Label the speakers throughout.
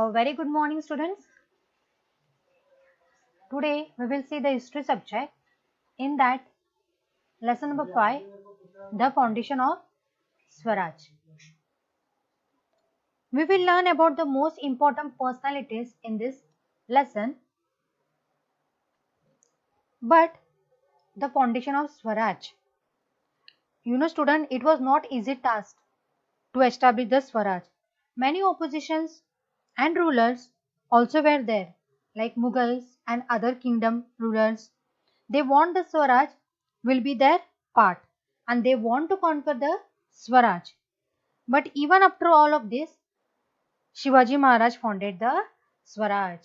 Speaker 1: A very good morning, students. Today we will see the history subject. In that, lesson number 5, the foundation of Swaraj. We will learn about the most important personalities in this lesson. But the foundation of Swaraj. Student, it was not easy task to establish the Swaraj. Many oppositions and rulers also were there, like Mughals and other kingdom rulers. They want the Swaraj will be their part and they want to conquer the Swaraj. But even after all of this, Shivaji Maharaj founded the Swaraj.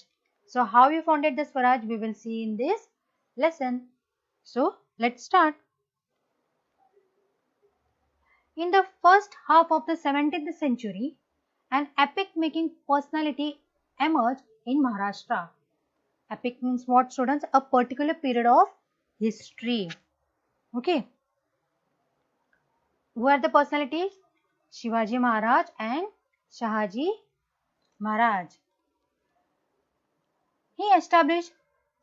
Speaker 1: So how he founded the Swaraj we will see in this lesson. So let's start. In the first half of the 17th century, an epic-making personality emerged in Maharashtra. Epic means what, students? A particular period of history. Okay. Who are the personalities? Shivaji Maharaj and Shahaji Maharaj. He established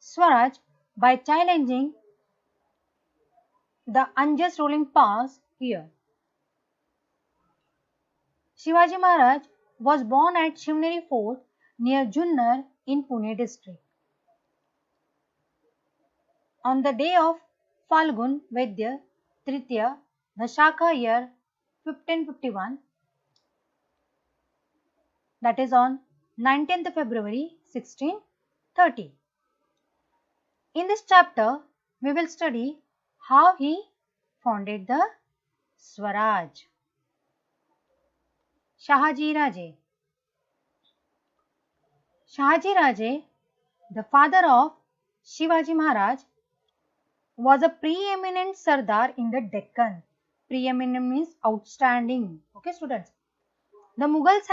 Speaker 1: Swaraj by challenging the unjust ruling powers here. Shivaji Maharaj was born at Shivneri Fort near Junnar in Pune district. On the day of Falgun Vaidya Tritiya, the Shaka year 1551, that is on 19th February 1630. In this chapter, we will study how he founded the Swaraj. Shahaji Raje. Shahaji Raje, the father of Shivaji Maharaj, was a preeminent Sardar in the Deccan. Preeminent means outstanding. Okay, students. The Mughals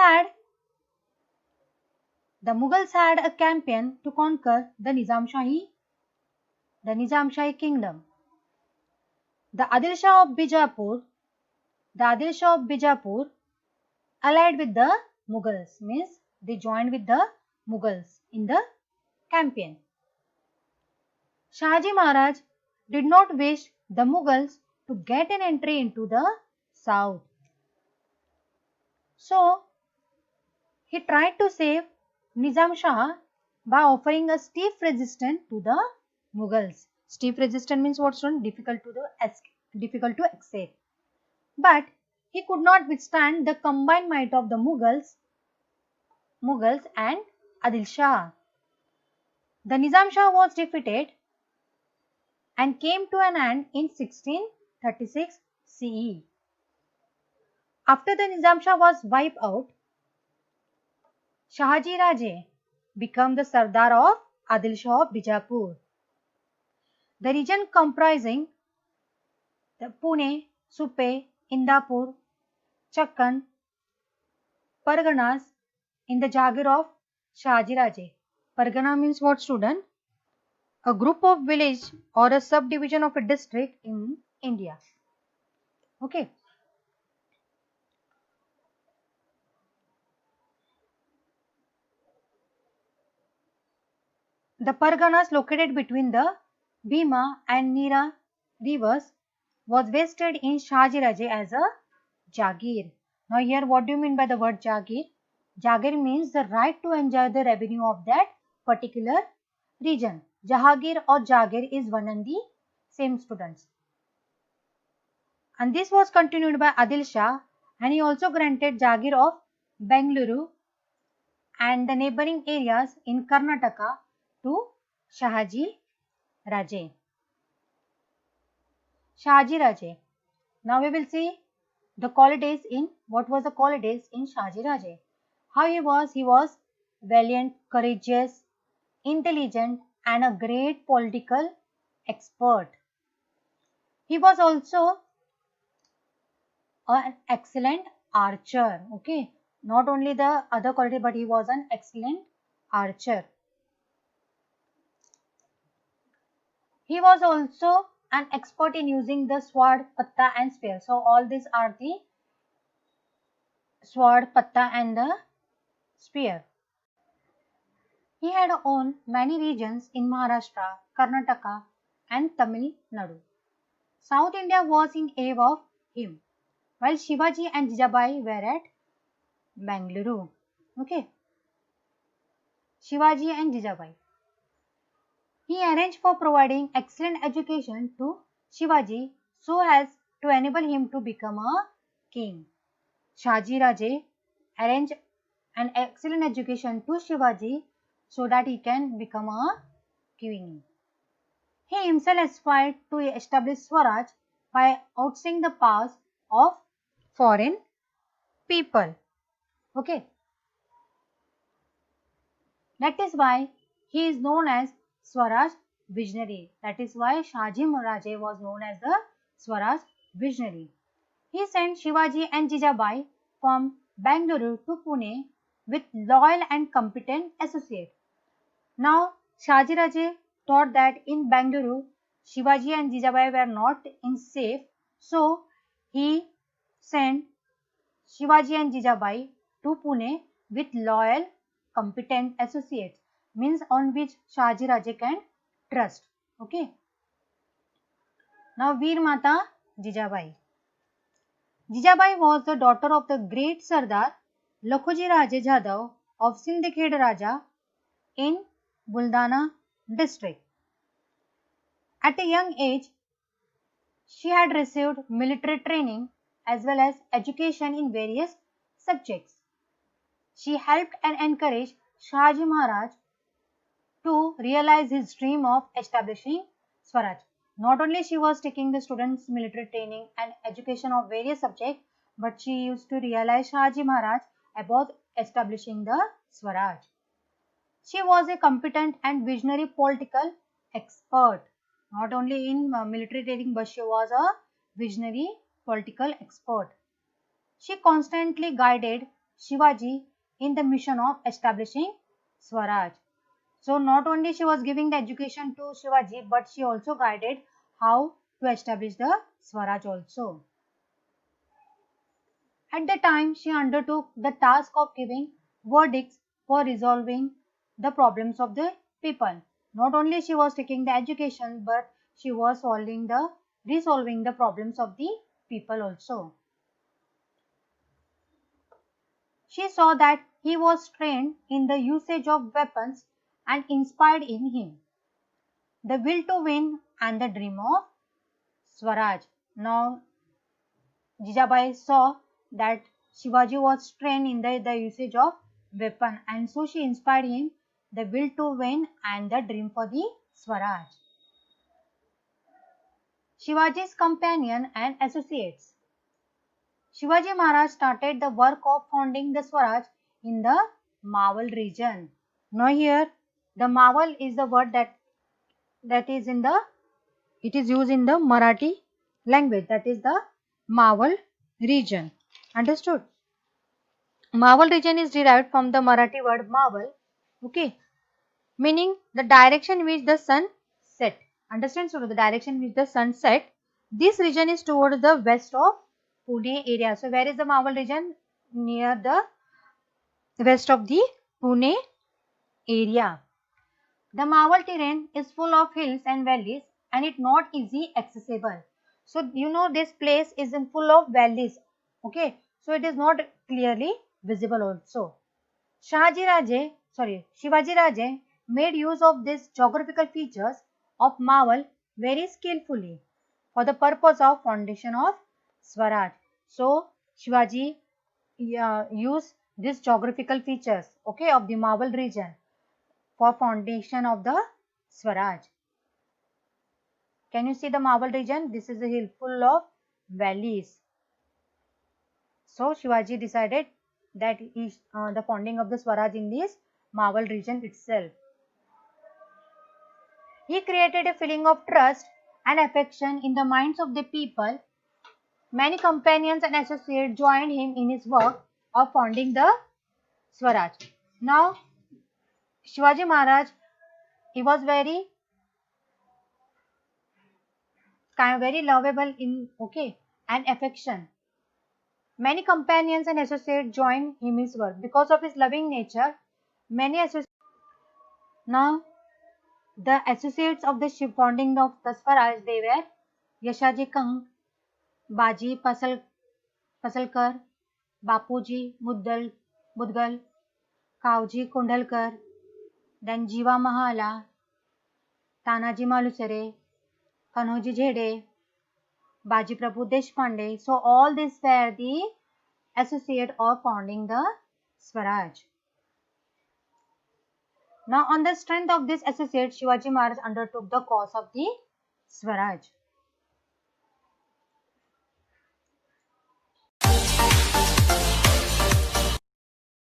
Speaker 1: had a campaign to conquer the Nizam Shahi kingdom. The Adil Shah of Bijapur allied with the Mughals, means they joined with the Mughals in the campaign. Shahaji Maharaj did not wish the Mughals to get an entry into the south. So, he tried to save Nizam Shah by offering a stiff resistance to the Mughals. Stiff resistance means what, student? Difficult to accept. But he could not withstand the combined might of the Mughals and Adil Shah. The Nizam Shah was defeated and came to an end in 1636 CE. After the Nizam Shah was wiped out, Shahaji Raje became the Sardar of Adil Shah of Bijapur. The region comprising the Pune, Supe, Indapur, Chakkan, Parganas in the Jagir of Shahaji Raje. Pargana means what, student? A group of village or a subdivision of a district in India. Okay. The Parganas located between the Bhima and Nira rivers was vested in Shahaji Raje as a Jagir. Now here what do you mean by the word Jagir? Jagir means the right to enjoy the revenue of that particular region. Jahagir or Jagir is one and the same, students. And this was continued by Adil Shah, and he also granted Jagir of Bengaluru and the neighboring areas in Karnataka to Shahaji Raje. Shahaji Raje. Now we will see the qualities in Shahaji Raje. How he was valiant, courageous, intelligent and a great political expert. He was also an excellent archer. Okay, not only the other quality but he was an excellent archer. He was also an expert in using the sword, patta and spear. So all these are the sword, patta and the spear. He had owned many regions in Maharashtra, Karnataka, and Tamil Nadu. South India was in awe of him, while Shivaji and Jijabai were at Bangalore. Okay, Shivaji and Jijabai. He arranged for providing excellent education to Shivaji so as to enable him to become a king. Shaji Raje arranged an excellent education to Shivaji so that he can become a king. He himself aspired to establish Swaraj by outseeing the powers of foreign people. Okay, that is why he is known as Swaraj Visionary. That is why Shaji Raje was known as the Swaraj Visionary. He sent Shivaji and Jijabai from Bangalore to Pune with loyal and competent associates. Now, Shaji Raje thought that in Bangalore, Shivaji and Jijabai were not in safe, so he sent Shivaji and Jijabai to Pune with loyal, competent associates, means on which Shaji Raje can trust. Okay. Now, Veer Mata Jijabai. Jijabai was the daughter of the great Sardar Lakhoji Raje Jadhav of Sindhkhed Raja in Buldana district. At a young age, she had received military training as well as education in various subjects. She helped and encouraged Shahaji Maharaj to realize his dream of establishing Swaraj. Not only she was taking the students military training and education of various subjects, but she used to realize Shahaji Maharaj about establishing the Swaraj. She was a competent and visionary political expert. Not only in military training, but she was a visionary political expert. She constantly guided Shivaji in the mission of establishing Swaraj. So not only she was giving the education to Shivaji, but she also guided how to establish the Swaraj also. At the time, she undertook the task of giving verdicts for resolving the problems of the people. Not only she was taking the education, but she was resolving the problems of the people also. She saw that he was trained in the usage of weapons and inspired in him the will to win and the dream of Swaraj. Now, Jijabai saw that Shivaji was trained in the usage of weapon, and so she inspired him the will to win and the dream for the Swaraj. Shivaji's companion and associates. Shivaji Maharaj started the work of founding the Swaraj in the Mawal region. Now here the Mawal is the word that is in the, it is used in the Marathi language, that is the Mawal region. Understood? Mawal region is derived from the Marathi word Mawal, okay, meaning the direction in which the sun set. Understand? So the direction in which the sun set. This region is towards the west of Pune area. So where is the Mawal region? Near the west of the Pune area. The Mawal terrain is full of hills and valleys and it not easy accessible. So you know this place is in full of valleys. Okay. So it is not clearly visible also. Shivaji Raje made use of these geographical features of Mawal very skillfully for the purpose of foundation of Swaraj. So Shivaji used these geographical features, okay, of the Mawal region for foundation of the Swaraj. Can you see the Mawal region? This is a hill full of valleys. So Shivaji decided that the founding of the Swaraj in this Mawal region itself. He created a feeling of trust and affection in the minds of the people. Many companions and associates joined him in his work of founding the Swaraj. Now, Shivaji Maharaj, he was very lovable in and affection. Many companions and associates joined him in his work because of his loving nature. Many associates Now, the associates of the founding of the Swaraj, they were Yashaji Kang, Baji Pasalkar, Bapuji Mudgal, Kauji Kundalkar, then Jiva Mahala, Tanaji Malusare, Kanoji Jhede, Baji Prabhu Deshpande. So all these were the associate of founding the Swaraj. Now on the strength of this associate, Shivaji Maharaj undertook the cause of the Swaraj.